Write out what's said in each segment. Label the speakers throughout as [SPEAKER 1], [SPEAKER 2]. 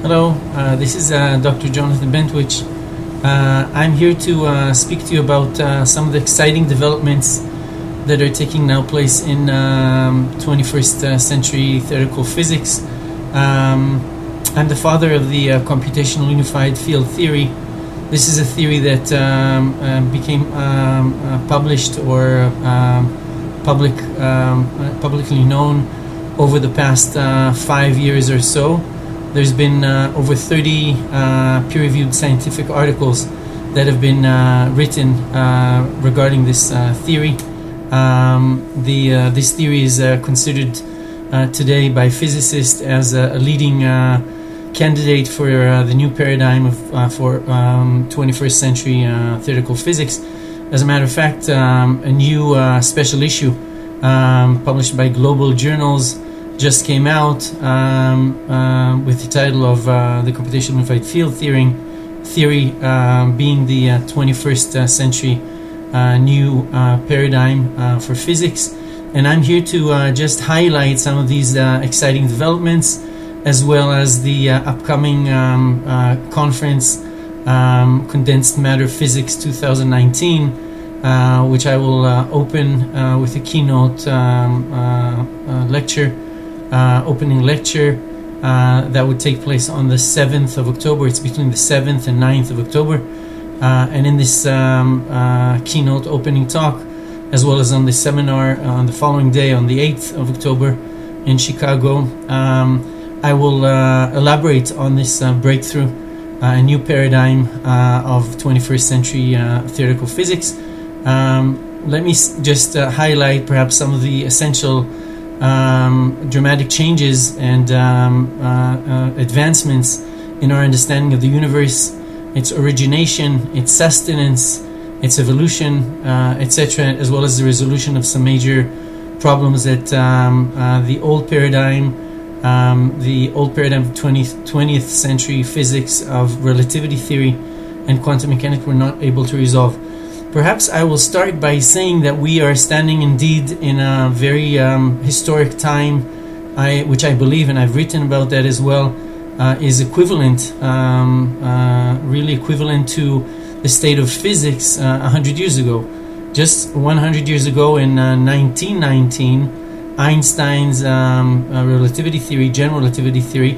[SPEAKER 1] Hello, this is Dr. Jonathan Bentwich. I'm here to speak to you about some of the exciting developments that are taking now place in 21st century theoretical physics. I'm the father of the Computational Unified Field Theory. This is a theory that became published or publicly known over the past 5 years or so. There's been over 30 peer-reviewed scientific articles that have been written regarding this theory. This theory is considered today by physicists as a leading candidate for the new paradigm for 21st century theoretical physics. As a matter of fact, a new special issue published by global journals just came out with the title of the Computational Unified Field Theory being the 21st century new paradigm for physics. And I'm here to just highlight some of these exciting developments, as well as the upcoming conference, Condensed Matter Physics 2019, which I will open with a keynote lecture. Opening lecture that would take place on the 7th of October. It's between the 7th and 9th of October. And in this keynote opening talk, as well as on the seminar on the following day, on the 8th of October in Chicago, I will elaborate on this breakthrough, a new paradigm of 21st century theoretical physics. Let me just highlight perhaps some of the essential dramatic changes and advancements in our understanding of the universe, its origination, its sustenance, its evolution, etc., as well as the resolution of some major problems that the old paradigm of 20th century physics of relativity theory and quantum mechanics were not able to resolve. Perhaps I will start by saying that we are standing indeed in a very historic time, which I believe, and I've written about that as well, is equivalent, really equivalent to the state of physics 100 years ago. Just 100 years ago in 1919, Einstein's relativity theory, general relativity theory,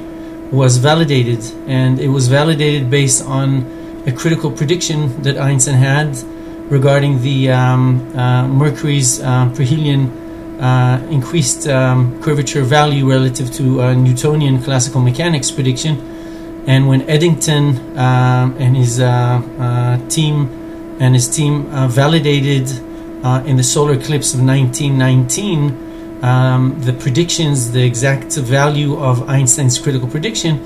[SPEAKER 1] was validated, and it was validated based on a critical prediction that Einstein had regarding the Mercury's perihelion increased curvature value relative to Newtonian classical mechanics prediction. And when Eddington and his team validated in the solar eclipse of 1919 the predictions, the exact value of Einstein's critical prediction,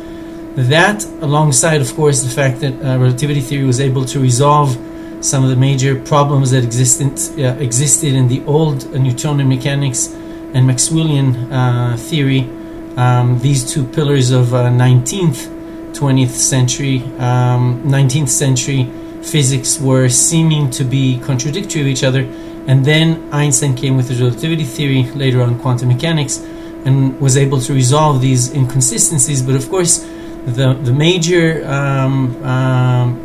[SPEAKER 1] that alongside, of course, the fact that relativity theory was able to resolve some of the major problems that existed in the old Newtonian mechanics and Maxwellian theory. These two pillars of 19th century physics were seeming to be contradictory of each other, and then Einstein came with his relativity theory, later on quantum mechanics, and was able to resolve these inconsistencies. But of course, the major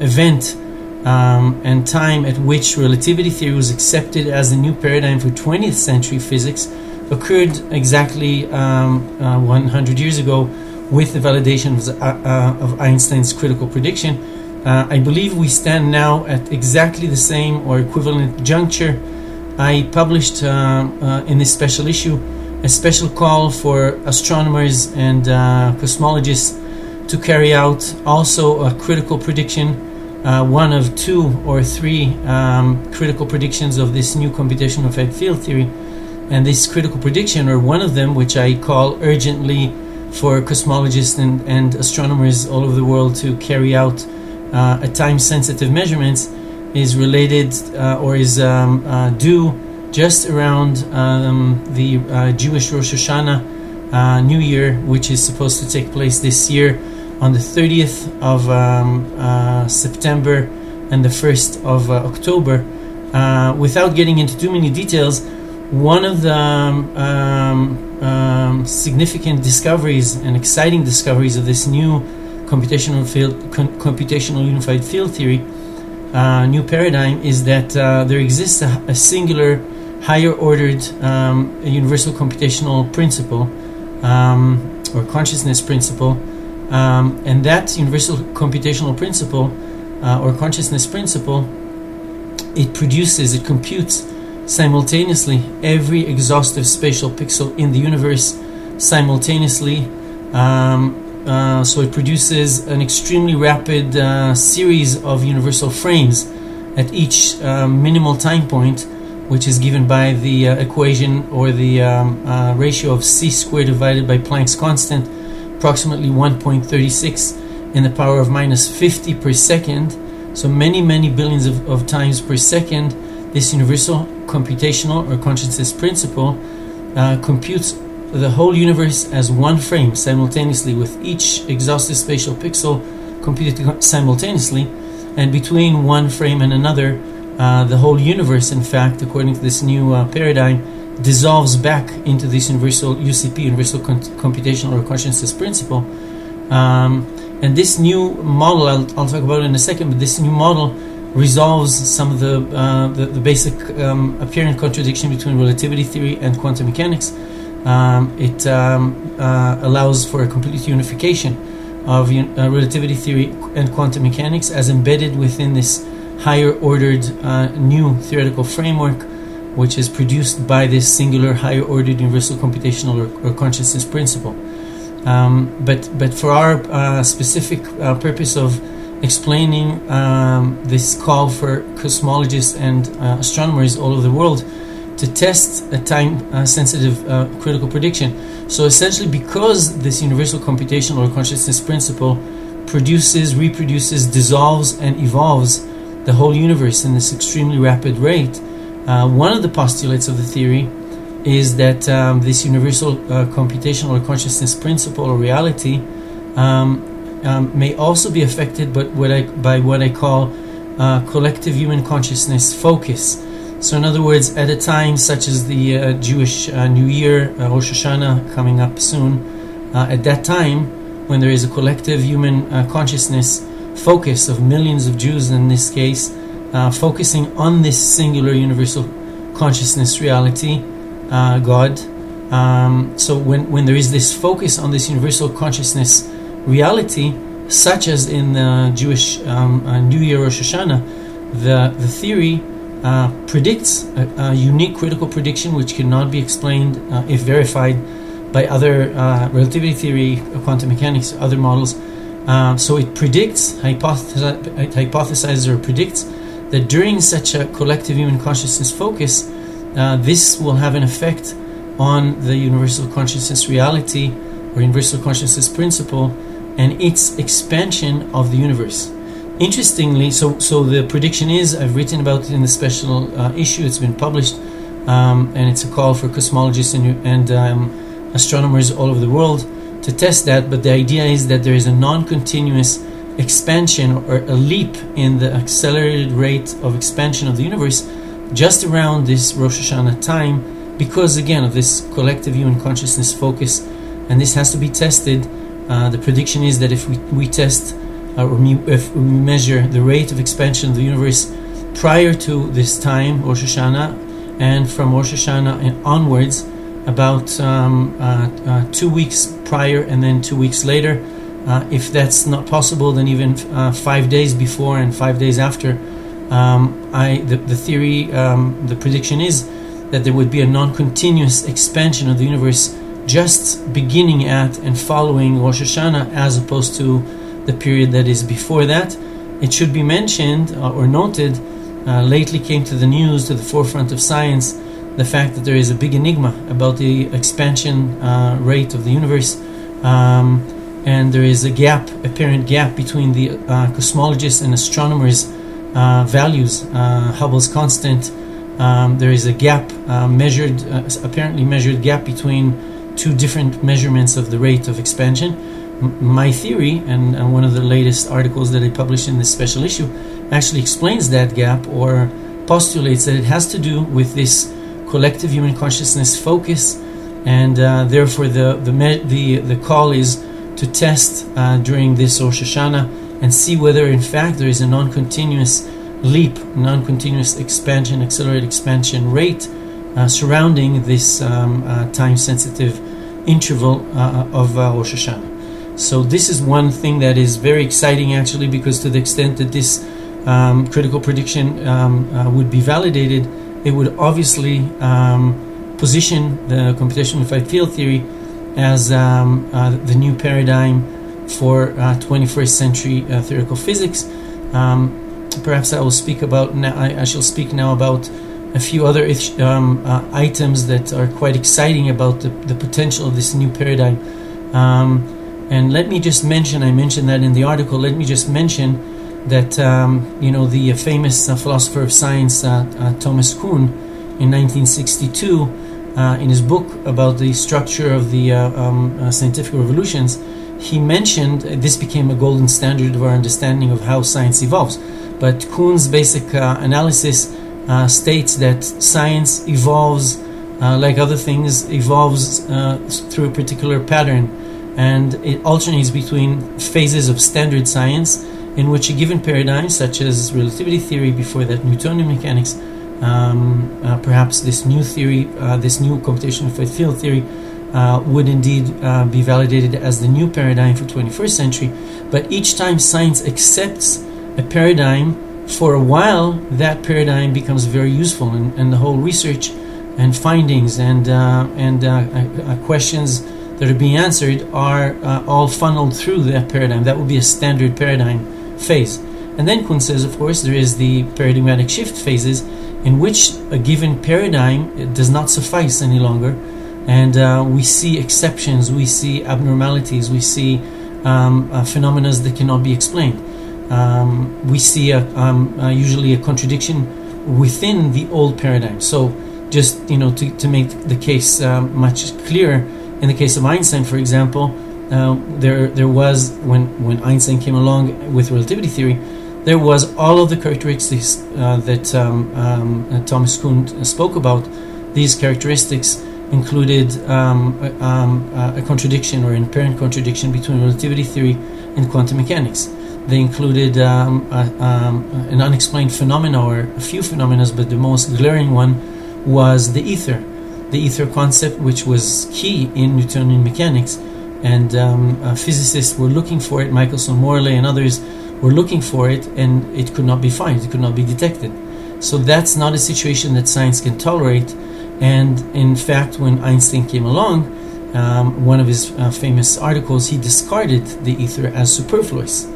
[SPEAKER 1] event and time at which relativity theory was accepted as the new paradigm for 20th century physics occurred exactly 100 years ago with the validation of Einstein's critical prediction. I believe we stand now at exactly the same or equivalent juncture. I published in this special issue a special call for astronomers and cosmologists to carry out also a critical prediction, one of two or three critical predictions of this new computational unified field theory. And this critical prediction, or one of them, which I call urgently for cosmologists and astronomers all over the world to carry out a time-sensitive measurements, is related or is due just around the Jewish Rosh Hashanah New Year, which is supposed to take place this year on the 30th of September and the 1st of October. Without getting into too many details, one of the significant discoveries and exciting discoveries of this new computational unified field theory new paradigm is that there exists a singular, higher ordered universal computational principle or consciousness principle, and that universal computational principle or consciousness principle, it computes simultaneously every exhaustive spatial pixel in the universe simultaneously. So it produces an extremely rapid series of universal frames at each minimal time point, which is given by the equation or the ratio of c squared divided by Planck's constant, approximately 1.36 in the power of minus 50 per second. So many billions of times per second, this universal computational or consciousness principle computes the whole universe as one frame simultaneously, with each exhaustive spatial pixel computed simultaneously, and between one frame and another, the whole universe, in fact, according to this new paradigm, dissolves back into this universal UCP, universal computational or consciousness principle. And this new model, I'll talk about it in a second, but this new model resolves some of the basic apparent contradiction between relativity theory and quantum mechanics. It allows for a complete unification of relativity theory and quantum mechanics as embedded within this higher ordered new theoretical framework, which is produced by this singular higher ordered universal computational or consciousness principle. But for our specific purpose of explaining this call for cosmologists and astronomers all over the world to test a time-sensitive critical prediction. So essentially, because this universal computational or consciousness principle produces, reproduces, dissolves, and evolves the whole universe in this extremely rapid rate, one of the postulates of the theory is that this universal computational or consciousness principle or reality may also be affected by what I call collective human consciousness focus. So in other words, at a time such as the Jewish New Year, Rosh Hashanah coming up soon, at that time when there is a collective human consciousness focus of millions of Jews in this case, focusing on this singular universal consciousness reality, God. So when there is this focus on this universal consciousness reality, such as in the Jewish New Year Rosh Hashanah, the theory predicts a unique critical prediction which cannot be explained if verified by other relativity theory, quantum mechanics, other models. So it predicts, hypothesizes or predicts that during such a collective human consciousness focus, this will have an effect on the universal consciousness reality or universal consciousness principle and its expansion of the universe. Interestingly, so the prediction is, I've written about it in the special issue, it's been published, and it's a call for cosmologists and astronomers all over the world to test that, but the idea is that there is a non-continuous expansion or a leap in the accelerated rate of expansion of the universe just around this Rosh Hashanah time, because again of this collective human consciousness focus, and this has to be tested. The prediction is that if we test if we measure the rate of expansion of the universe prior to this time, Rosh Hashanah, and from Rosh Hashanah onwards, about 2 weeks prior and then 2 weeks later, if that's not possible, then even 5 days before and 5 days after, the theory, the prediction is that there would be a non-continuous expansion of the universe just beginning at and following Rosh Hashanah, as opposed to the period that is before that. It should be mentioned or noted, lately came to the news, to the forefront of science, the fact that there is a big enigma about the expansion rate of the universe, and there is a apparent gap between the cosmologists and astronomers' values, Hubble's constant. There is a gap, apparently measured gap between two different measurements of the rate of expansion. My theory, and one of the latest articles that I published in this special issue, actually explains that gap, or postulates that it has to do with this collective human consciousness focus, and therefore the call is to test during this Rosh Hashanah and see whether in fact there is a non-continuous leap, non-continuous expansion, accelerated expansion rate surrounding this time-sensitive interval of Rosh Hashanah. So this is one thing that is very exciting, actually, because to the extent that this critical prediction would be validated, it would obviously position the computational unified field theory as the new paradigm for 21st century theoretical physics. Perhaps I will speak about now. I shall speak now about a few other items that are quite exciting about the potential of this new paradigm. And let me just mention, I mentioned that in the article, let me just mention that, the famous philosopher of science, Thomas Kuhn, in 1962, in his book about the structure of the scientific revolutions, he mentioned, this became a golden standard of our understanding of how science evolves. But Kuhn's basic analysis states that science evolves, like other things, evolves through a particular pattern, and it alternates between phases of standard science, in which a given paradigm, such as relativity theory, before that Newtonian mechanics, perhaps this new theory, this new computational unified field theory, would indeed be validated as the new paradigm for 21st century. But each time science accepts a paradigm, for a while that paradigm becomes very useful, and the whole research and findings and questions that are being answered are all funneled through that paradigm. That would be a standard paradigm phase. And then Kuhn says, of course, there is the paradigmatic shift phases, in which a given paradigm does not suffice any longer, and we see exceptions, we see abnormalities, we see phenomena that cannot be explained. We see usually a contradiction within the old paradigm. So just to make the case much clearer, in the case of Einstein, for example, there was, when Einstein came along with relativity theory, there was all of the characteristics that Thomas Kuhn spoke about. These characteristics included a contradiction or an apparent contradiction between relativity theory and quantum mechanics. They included an unexplained phenomena, or a few phenomena, but the most glaring one was the ether concept, which was key in Newtonian mechanics, and physicists were looking for it. Michelson, Morley, and others were looking for it, and it could not be found, it could not be detected. So that's not a situation that science can tolerate. And in fact, when Einstein came along, one of his famous articles, he discarded the ether as superfluous,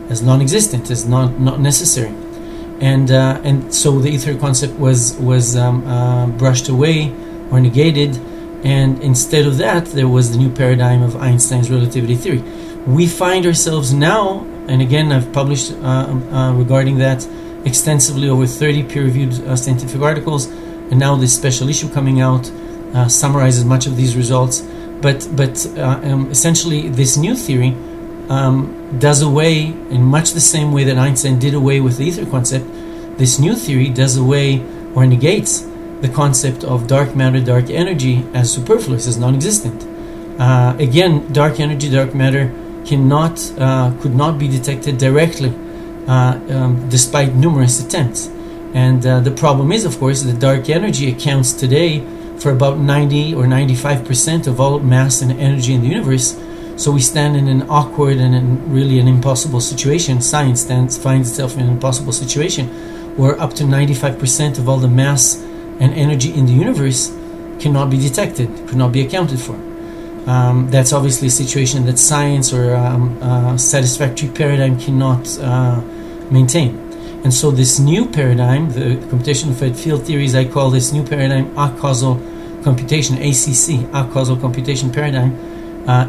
[SPEAKER 1] as non-existent, as not necessary, and so the ether concept was brushed away or negated, and instead of that, there was the new paradigm of Einstein's relativity theory. We find ourselves now, and again, I've published regarding that extensively, over 30 peer-reviewed scientific articles, and now this special issue coming out summarizes much of these results. But essentially, this new theory does away, in much the same way that Einstein did away with the ether concept. This new theory does away or negates the concept of dark matter, dark energy as superfluous, as non-existent. Again, dark energy, dark matter could not be detected directly, despite numerous attempts. And the problem is, of course, that dark energy accounts today for about 90 or 95% of all mass and energy in the universe. So we stand in an awkward and really an impossible situation. Science finds itself in an impossible situation where up to 95% of all the mass and energy in the universe cannot be detected, could not be accounted for. That's obviously a situation that science or a satisfactory paradigm cannot maintain. And so this new paradigm, the computational unified field theories, I call this new paradigm Causal Computation, ACC, Causal Computation paradigm.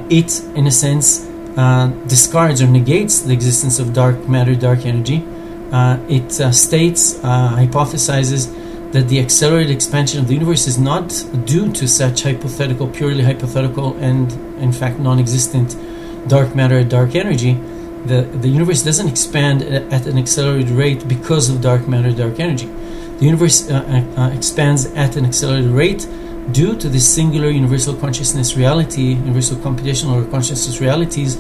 [SPEAKER 1] It, in a sense, discards or negates the existence of dark matter, dark energy. It states, hypothesizes, that the accelerated expansion of the universe is not due to such hypothetical, purely hypothetical, and in fact non-existent dark matter, dark energy. The universe doesn't expand at an accelerated rate because of dark matter, dark energy. The universe expands at an accelerated rate due to this singular universal consciousness reality, universal computational or consciousness realities,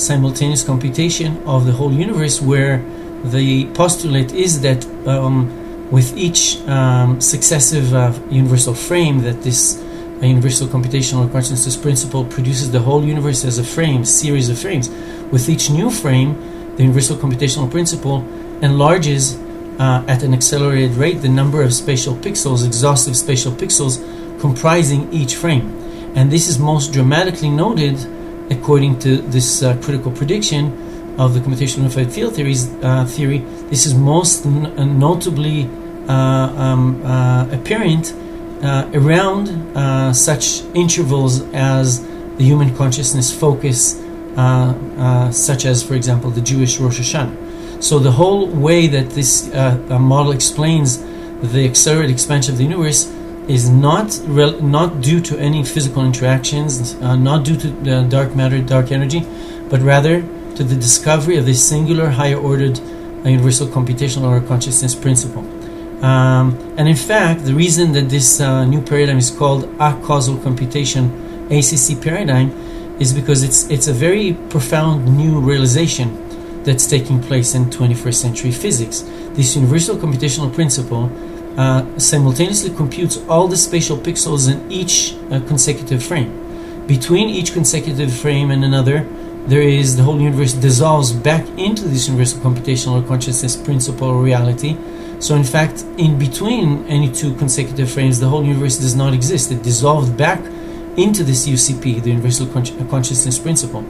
[SPEAKER 1] simultaneous computation of the whole universe, where the postulate is that with each successive universal frame, that this universal computational or consciousness principle produces the whole universe as a frame, series of frames. With each new frame, the universal computational principle enlarges at an accelerated rate the number of spatial pixels, exhaustive spatial pixels, comprising each frame. And this is most dramatically noted according to this critical prediction of the computational unified field theory. This is most notably apparent around such intervals as the human consciousness focus, such as, for example, the Jewish Rosh Hashanah. So the whole way that this model explains the accelerated expansion of the universe is not due to any physical interactions, not due to dark matter, dark energy, but rather to the discovery of this singular higher ordered universal computational or consciousness principle. And in fact, the reason that this new paradigm is called Causal Computation, ACC paradigm, is because it's a very profound new realization that's taking place in 21st century physics. This universal computational principle simultaneously computes all the spatial pixels in each consecutive frame. Between each consecutive frame and another, the whole universe dissolves back into this universal computational or consciousness principle or reality. So in fact, in between any two consecutive frames, the whole universe does not exist. It dissolved back into this UCP, the universal consciousness principle.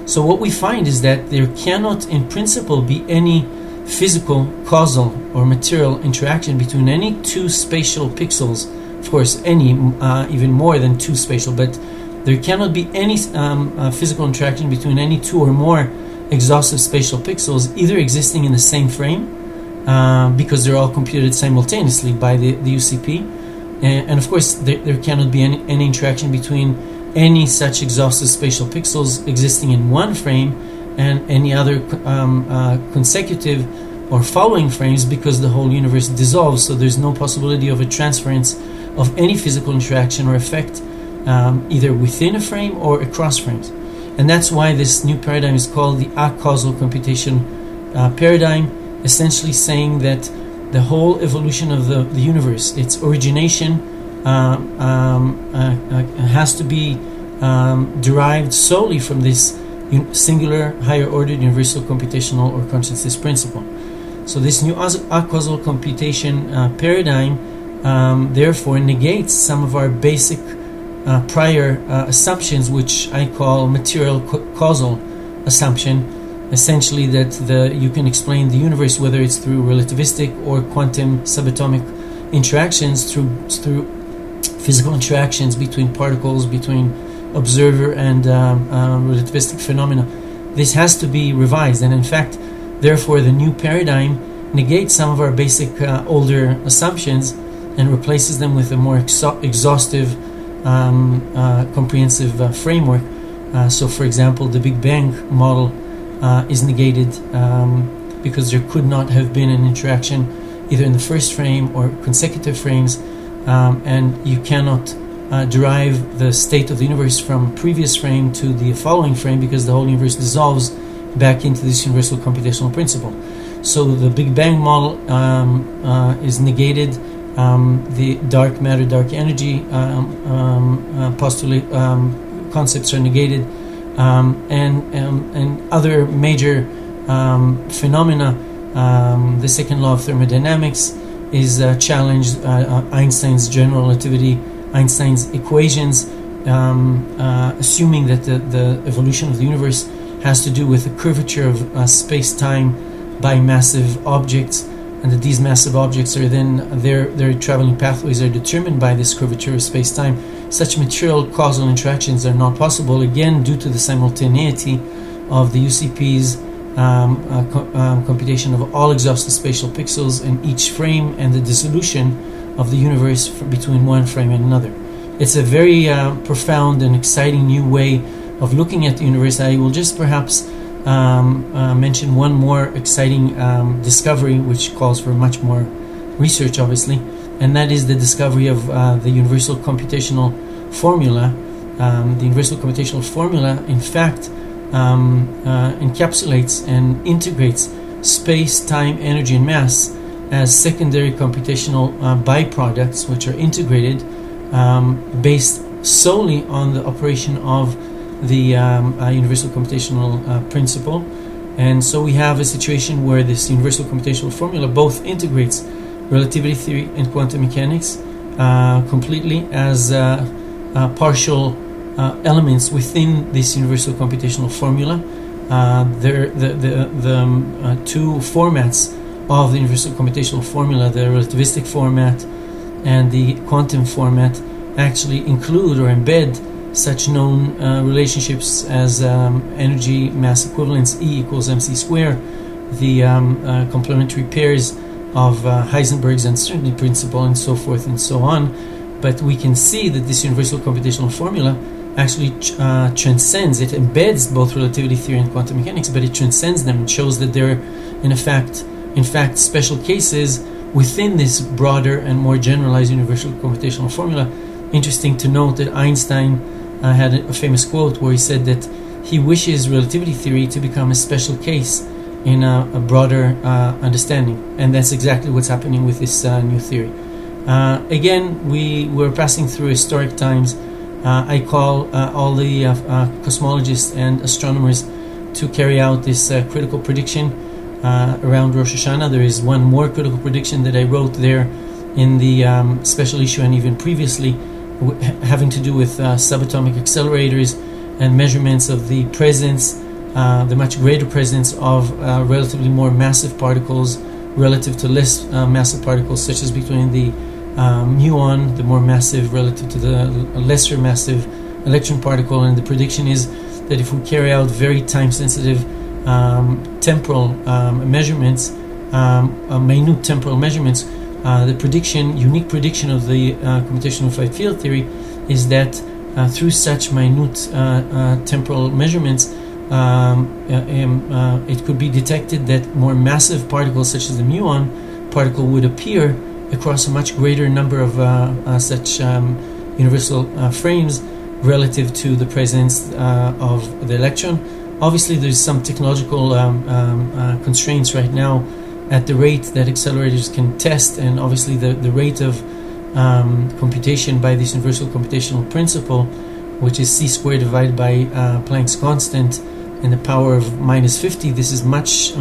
[SPEAKER 1] So what we find is that there cannot, in principle, be any physical, causal, or material interaction between any two spatial pixels. Of course, any, even more than two spatial, but there cannot be any physical interaction between any two or more exhaustive spatial pixels, either existing in the same frame, because they're all computed simultaneously by the UCP. And of course, there cannot be any interaction between any such exhaustive spatial pixels existing in one frame and any other consecutive or following frames, because the whole universe dissolves, so there's no possibility of a transference of any physical interaction or effect either within a frame or across frames. And that's why this new paradigm is called the acausal computation paradigm, essentially saying that the whole evolution of the universe, its origination, has to be derived solely from this singular higher ordered universal computational or consciousness principle. So this new acausal computation paradigm therefore negates some of our basic prior assumptions, which I call material causal assumption, essentially that you can explain the universe, whether it's through relativistic or quantum subatomic interactions, through physical interactions between particles, between observer and relativistic phenomena. This has to be revised, and in fact, therefore, the new paradigm negates some of our basic older assumptions and replaces them with a more exhaustive, comprehensive framework. So, for example, the Big Bang model is negated because there could not have been an interaction either in the first frame or consecutive frames, and you cannot derive the state of the universe from previous frame to the following frame, because the whole universe dissolves back into this universal computational principle. So the Big Bang model is negated. The dark matter, dark energy postulate concepts are negated, and other major phenomena. The second law of thermodynamics is challenged. Einstein's general relativity, Einstein's equations, assuming that the evolution of the universe has to do with the curvature of space-time by massive objects, and that these massive objects are then their traveling pathways are determined by this curvature of space-time. Such material causal interactions are not possible, again due to the simultaneity of the UCP's computation of all exhaustive spatial pixels in each frame and the dissolution of the universe between one frame and another. It's a very profound and exciting new way of looking at the universe. I will just perhaps mention one more exciting discovery, which calls for much more research, obviously. and that is the discovery of the universal computational formula. The universal computational formula, in fact, encapsulates and integrates space, time, energy, and mass as secondary computational byproducts, which are integrated based solely on the operation of the universal computational principle. And so we have a situation where this universal computational formula both integrates relativity theory and quantum mechanics completely as partial elements within this universal computational formula. The two formats of the universal computational formula, the relativistic format and the quantum format, actually include or embed such known relationships as energy mass equivalence E equals mc square, the complementary pairs of Heisenberg's uncertainty principle, and so forth and so on. But we can see that this universal computational formula actually transcends, it embeds both relativity theory and quantum mechanics, but it transcends them and shows that they're in fact special cases within this broader and more generalized universal computational formula. Interesting to note that Einstein had a famous quote where he said that he wishes relativity theory to become a special case in a broader understanding, and that's exactly what's happening with this new theory. Again, we're passing through historic times. I call all the cosmologists and astronomers to carry out this critical prediction around Rosh Hashanah. There is one more critical prediction that I wrote there in the special issue and even previously, having to do with subatomic accelerators and measurements of the presence, the much greater presence of relatively more massive particles relative to less massive particles, such as between the muon, the more massive, relative to the lesser massive electron particle. And the prediction is that if we carry out very time-sensitive temporal measurements, minute temporal measurements, the unique prediction of the computational applied field theory is that through such minute temporal measurements, it could be detected that more massive particles, such as the muon particle, would appear across a much greater number of such universal frames relative to the presence of the electron. Obviously, there's some technological constraints right now at the rate that accelerators can test, and obviously the rate of computation by this universal computational principle, which is c squared divided by Planck's constant in the power of minus 50. This is much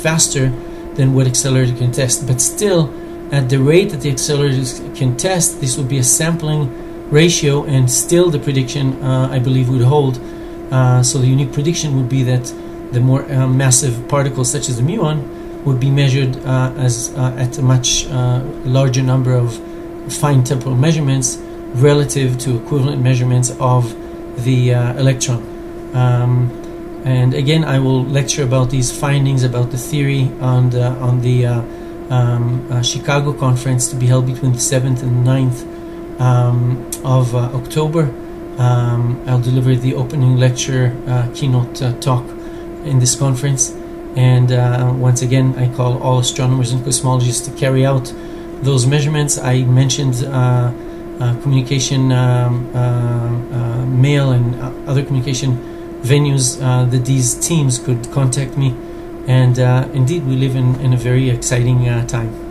[SPEAKER 1] faster than what accelerator can test, but still, at the rate that the accelerators can test, this would be a sampling ratio, and still the prediction, I believe, would hold. So the unique prediction would be that the more massive particles, such as the muon, would be measured at a much larger number of fine temporal measurements relative to equivalent measurements of the electron. And again, I will lecture about these findings, about the theory on the Chicago conference to be held between the 7th and 9th of October. I'll deliver the opening lecture keynote talk in this conference, and once again I call all astronomers and cosmologists to carry out those measurements. I mentioned communication, mail and other communication venues that these teams could contact me, and indeed we live in a very exciting time.